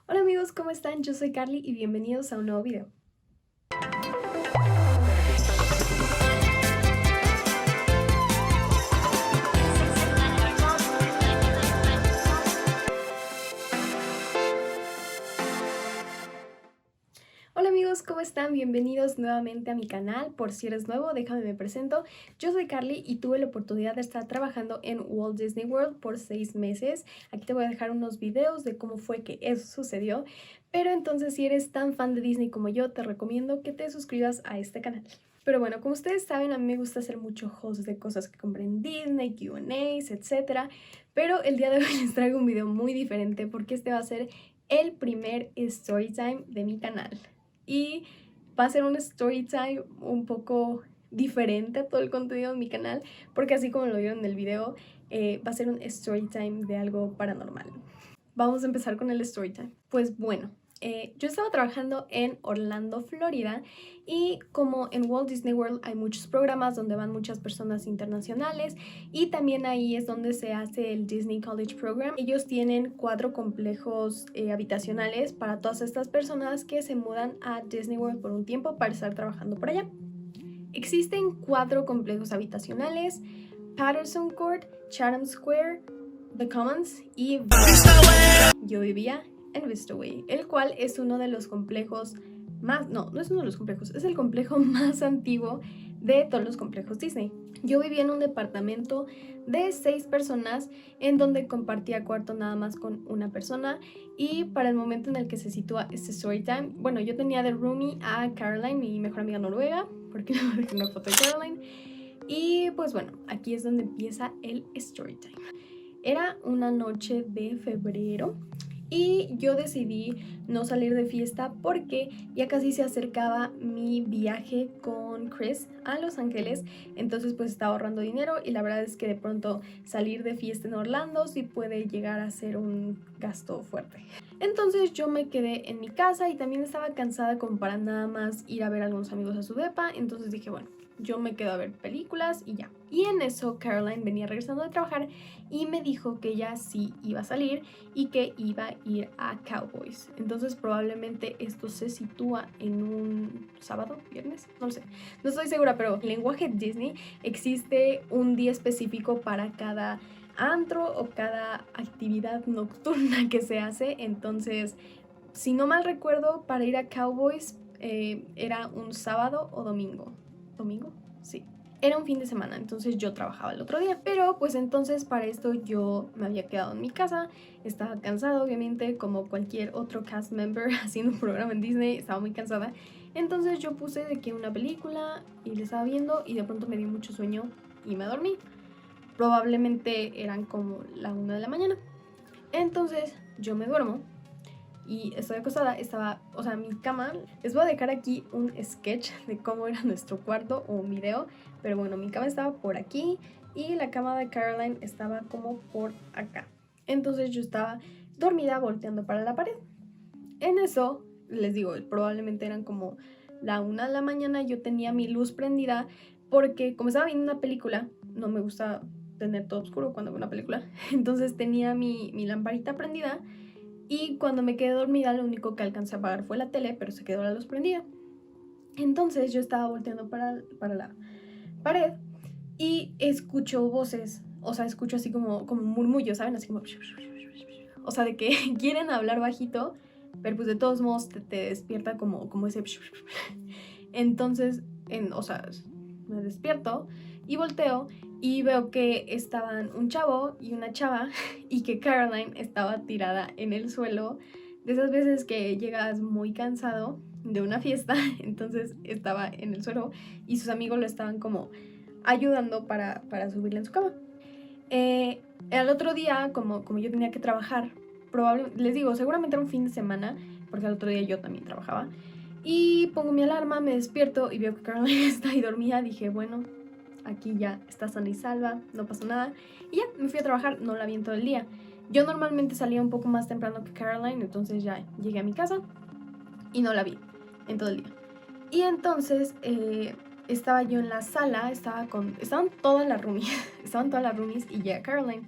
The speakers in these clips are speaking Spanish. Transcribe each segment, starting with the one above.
Hola amigos, ¿cómo están? Yo soy Carly y bienvenidos a un nuevo video. Hola amigos, ¿cómo están? Bienvenidos nuevamente a mi canal. Por si eres nuevo, déjame me presento. Yo soy Carly y tuve la oportunidad de estar trabajando en Walt Disney World por 6 meses. Aquí te voy a dejar unos videos de cómo fue que eso sucedió. Pero entonces, si eres tan fan de Disney como yo, te recomiendo que te suscribas a este canal. Pero bueno, como ustedes saben, a mí me gusta hacer mucho host de cosas que compré en Disney, Q&As, etc. Pero el día de hoy les traigo un video muy diferente porque este va a ser el primer storytime de mi canal. Y va a ser un story time un poco diferente a todo el contenido de mi canal, porque así como lo vieron en el video, va a ser un story time de algo paranormal. Vamos a empezar con el story time. Pues bueno, yo estaba trabajando en Orlando, Florida, y como en Walt Disney World hay muchos programas donde van muchas personas internacionales, y también ahí es donde se hace el Disney College Program. Ellos tienen 4 complejos habitacionales para todas estas personas que se mudan a Disney World por un tiempo para estar trabajando por allá. Existen 4 complejos habitacionales: Patterson Court, Chatham Square, The Commons y yo vivía en Vistaway, el cual es uno de los complejos más, no es uno de los complejos, es el complejo más antiguo de todos los complejos Disney. Yo vivía en un departamento de 6 personas en donde compartía cuarto nada más con una persona, y para el momento en el que se sitúa este story time, bueno, yo tenía de roomie a Caroline, mi mejor amiga noruega, porque no dejé una foto de Caroline. Y pues bueno, aquí es donde empieza el story time. Era una noche de febrero y yo decidí no salir de fiesta porque ya casi se acercaba mi viaje con Chris a Los Ángeles. Entonces pues estaba ahorrando dinero, y la verdad es que de pronto salir de fiesta en Orlando sí puede llegar a ser un gasto fuerte. Entonces yo me quedé en mi casa y también estaba cansada como para nada más ir a ver a algunos amigos a su depa. Entonces dije, bueno, yo me quedo a ver películas y ya. Y en eso Caroline venía regresando de trabajar y me dijo que ella sí iba a salir y que iba a ir a Cowboys. Entonces probablemente esto se sitúa en un sábado, viernes, no lo sé, no estoy segura, pero en el lenguaje Disney existe un día específico para cada antro o cada actividad nocturna que se hace. Entonces, si no mal recuerdo, para ir a Cowboys era un sábado o domingo. ¿Domingo? Sí. Era un fin de semana, entonces yo trabajaba el otro día. Pero pues entonces para esto yo me había quedado en mi casa. Estaba cansada, obviamente, como cualquier otro cast member haciendo un programa en Disney. Estaba muy cansada. Entonces yo puse de que una película y la estaba viendo, y de pronto me dio mucho sueño y me dormí. Probablemente eran como la 1 de la mañana. Entonces yo me duermo y estoy acostada. Estaba, o sea, mi cama, les voy a dejar aquí un sketch de cómo era nuestro cuarto o un video, pero bueno, mi cama estaba por aquí y la cama de Caroline estaba como por acá. Entonces yo estaba dormida volteando para la pared. En eso, les digo, probablemente eran como la 1 de la mañana. Yo tenía mi luz prendida porque como estaba viendo una película, no me gusta tener todo oscuro cuando veo una película. Entonces tenía mi lamparita prendida, y cuando me quedé dormida lo único que alcancé a apagar fue la tele, pero se quedó la luz prendida. Entonces yo estaba volteando para la pared y escucho voces, o sea, escucho así como murmullos, ¿saben? Así como... O sea, de que quieren hablar bajito, pero pues de todos modos te despierta como ese... Entonces, o sea, me despierto y volteo y veo que estaban un chavo y una chava y que Caroline estaba tirada en el suelo. De esas veces que llegas muy cansado de una fiesta, entonces estaba en el suelo y sus amigos lo estaban como ayudando para subirle en su cama. El otro día, como yo tenía que trabajar, les digo, seguramente era un fin de semana, porque al otro día yo también trabajaba, y pongo mi alarma, me despierto y veo que Caroline está ahí dormida. Dije, bueno, aquí ya está sana y salva, no pasó nada. Y ya, me fui a trabajar, no la vi en todo el día. Yo normalmente salía un poco más temprano que Caroline, entonces ya llegué a mi casa y no la vi en todo el día. Y entonces estaba yo en la sala, estaban todas las roomies, estaban todas las roomies y llega Caroline.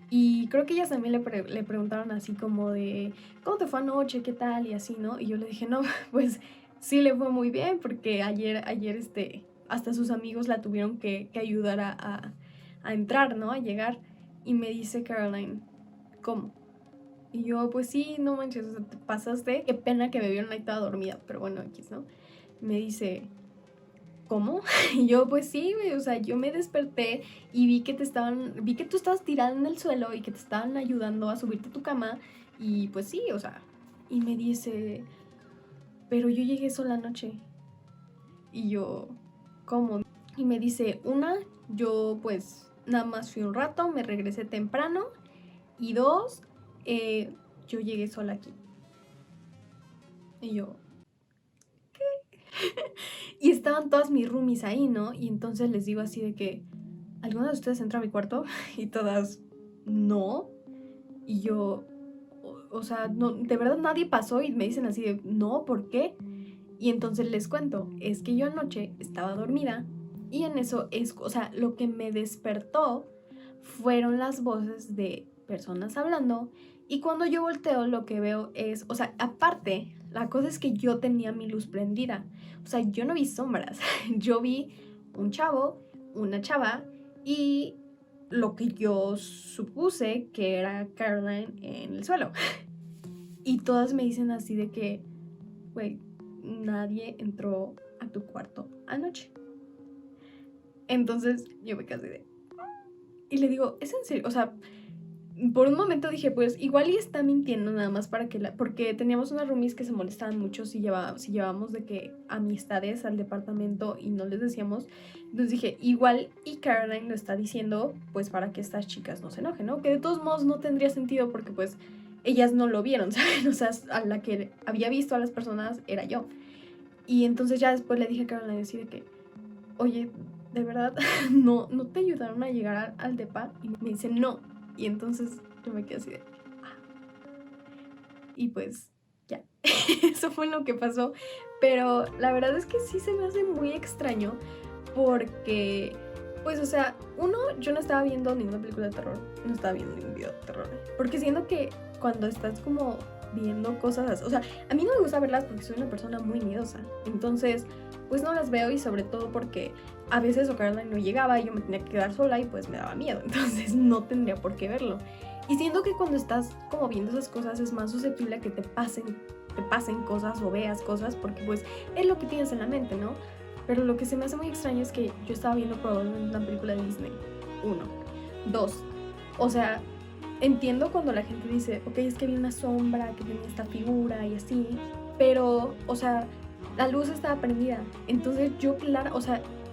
Y creo que ellas también le preguntaron así como de, ¿cómo te fue anoche? ¿Qué tal? Y así, ¿no? Y yo le dije, no, pues sí le fue muy bien porque ayer hasta sus amigos la tuvieron que ayudar a entrar, ¿no? A llegar. Y me dice Caroline, ¿cómo? Y yo, pues sí, no manches, o sea, te pasaste. Qué pena que me vieron ahí toda dormida, pero bueno, X, ¿no? Me dice, ¿cómo? Y yo, pues sí, güey, o sea, yo me desperté y vi que tú estabas tirada en el suelo y que te estaban ayudando a subirte a tu cama. Y pues sí, o sea, y me dice, pero yo llegué sola anoche. Y yo, ¿cómo? Y me dice, yo pues nada más fui un rato, me regresé temprano. Y dos, yo llegué sola aquí. Y yo, y estaban todas mis roomies ahí, ¿no? Y entonces les digo así de que, ¿alguna de ustedes entra a mi cuarto? Y todas, no. Y yo, o sea, no, de verdad nadie pasó y me dicen así de, no, ¿por qué? Y entonces les cuento, es que yo anoche estaba dormida y en eso o sea, lo que me despertó fueron las voces de personas hablando y cuando yo volteo lo que veo es, o sea, aparte, la cosa es que yo tenía mi luz prendida, o sea, yo no vi sombras, yo vi un chavo, una chava y lo que yo supuse que era Caroline en el suelo. Y todas me dicen así de que, güey, nadie entró a tu cuarto anoche. Entonces yo me quedé de... Y le digo, ¿es en serio? O sea, por un momento dije, pues igual y está mintiendo nada más para que porque teníamos unas roomies que se molestaban mucho si llevábamos de que amistades al departamento y no les decíamos. Entonces dije, igual y Caroline lo está diciendo pues para que estas chicas no se enojen, ¿no? Que de todos modos no tendría sentido porque pues ellas no lo vieron, ¿saben? O sea, a la que había visto a las personas era yo. Y entonces ya después le dije a Caroline así de que, oye, de verdad, no te ayudaron a llegar al depa. Y me dice, no. Y entonces yo me quedé así de, ah. Y pues ya, eso fue lo que pasó. Pero la verdad es que sí se me hace muy extraño porque, pues, o sea, yo no estaba viendo ninguna película de terror, no estaba viendo ningún video de terror. Porque siento que cuando estás como viendo cosas, o sea, a mí no me gusta verlas porque soy una persona muy miedosa. Entonces, pues no las veo y sobre todo porque a veces o Caroline no llegaba y yo me tenía que quedar sola y pues me daba miedo. Entonces no tendría por qué verlo. Y siento que cuando estás como viendo esas cosas es más susceptible a que te pasen cosas o veas cosas porque pues es lo que tienes en la mente, ¿no? Pero lo que se me hace muy extraño es que yo estaba viendo probablemente una película de Disney. 1. 2. O sea, entiendo cuando la gente dice, ok, es que vi una sombra, que tenía esta figura y así, pero, o sea, la luz estaba prendida. Entonces yo,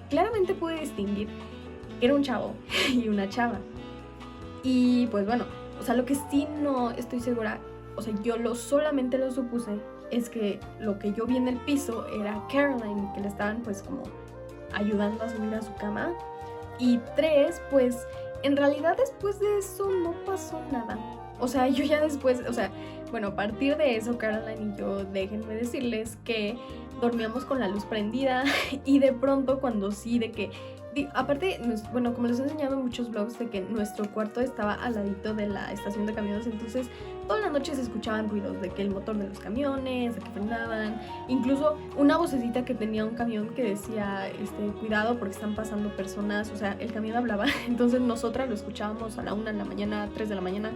claramente pude distinguir que era un chavo y una chava. Y pues bueno, o sea, lo que sí no estoy segura, o sea, solamente lo supuse, es que lo que yo vi en el piso era Caroline, que le estaban pues como ayudando a subir a su cama. Y 3, pues en realidad después de eso no pasó nada. O sea, yo ya después, o sea, bueno, a partir de eso, Caroline y yo, déjenme decirles que dormíamos con la luz prendida y de pronto cuando sí, de que aparte, bueno, como les he enseñado en muchos vlogs, de que nuestro cuarto estaba al ladito de la estación de camiones, entonces toda la noche se escuchaban ruidos de que el motor de los camiones, de que frenaban, incluso una vocecita que tenía un camión que decía, cuidado porque están pasando personas, o sea, el camión hablaba, entonces nosotras lo escuchábamos a la 1 de la mañana, 3 de la mañana,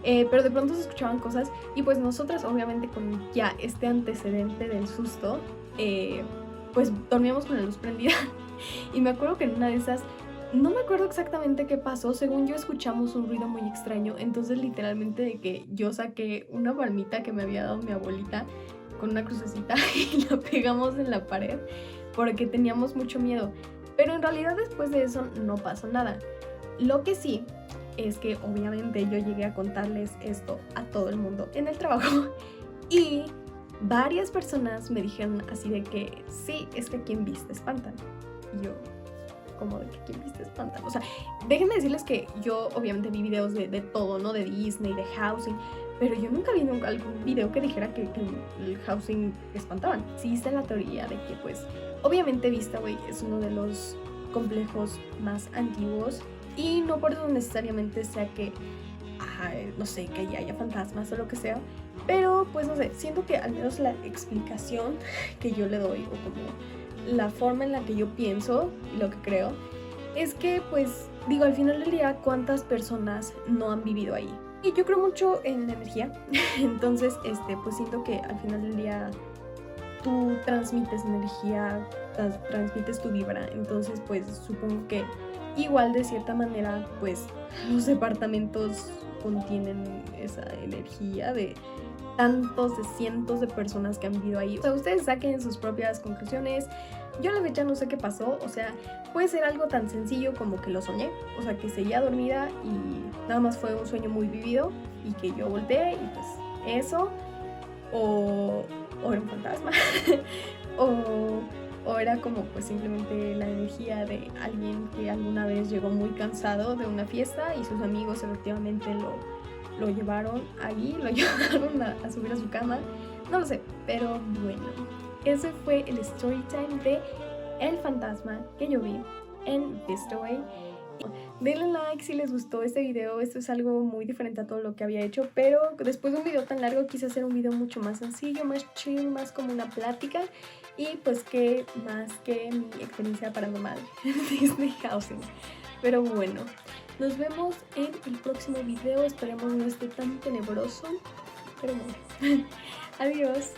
pero de pronto se escuchaban cosas y pues nosotras obviamente con ya este antecedente del susto, pues dormíamos con la luz prendida. Y me acuerdo que en una de esas, no me acuerdo exactamente qué pasó, según yo escuchamos un ruido muy extraño, entonces literalmente de que yo saqué una palmita que me había dado mi abuelita con una crucecita y la pegamos en la pared porque teníamos mucho miedo, pero en realidad después de eso no pasó nada. Lo que sí es que obviamente yo llegué a contarles esto a todo el mundo en el trabajo y varias personas me dijeron así de que sí, es que quien viste espantan. Y yo, como de que quien viste espantan. O sea, déjenme decirles que yo obviamente vi videos de todo, ¿no? De Disney, de housing, pero yo nunca vi algún video que dijera que el housing espantaban. Sí está la teoría de que pues obviamente Vista, güey, es uno de los complejos más antiguos Y no por eso necesariamente sea que, no sé, que haya fantasmas o lo que sea, pero pues no sé, siento que al menos la explicación que yo le doy, o como la forma en la que yo pienso y lo que creo, es que pues digo, al final del día, ¿cuántas personas no han vivido ahí? Y yo creo mucho en la energía, entonces pues siento que al final del día tú transmites energía, transmites tu vibra, entonces pues supongo que igual de cierta manera pues los departamentos contienen esa energía de tantos, de cientos de personas que han vivido ahí. O sea, ustedes saquen sus propias conclusiones. Yo a la fecha no sé qué pasó, o sea, puede ser algo tan sencillo como que lo soñé, o sea, que seguía dormida y nada más fue un sueño muy vivido y que yo volteé y pues eso, o era un fantasma, o era como pues simplemente la energía de alguien que alguna vez llegó muy cansado de una fiesta y sus amigos efectivamente lo llevaron ahí, lo llevaron a subir a su cama, no lo sé, pero bueno, ese fue el story time de El fantasma que yo vi en Vistaway. Denle like si les gustó este video, esto es algo muy diferente a todo lo que había hecho, pero después de un video tan largo quise hacer un video mucho más sencillo, más chill, más como una plática, y pues que más que mi experiencia paranormal en Disney Housing. Pero bueno, nos vemos en el próximo video, esperemos no esté tan tenebroso, pero bueno, adiós.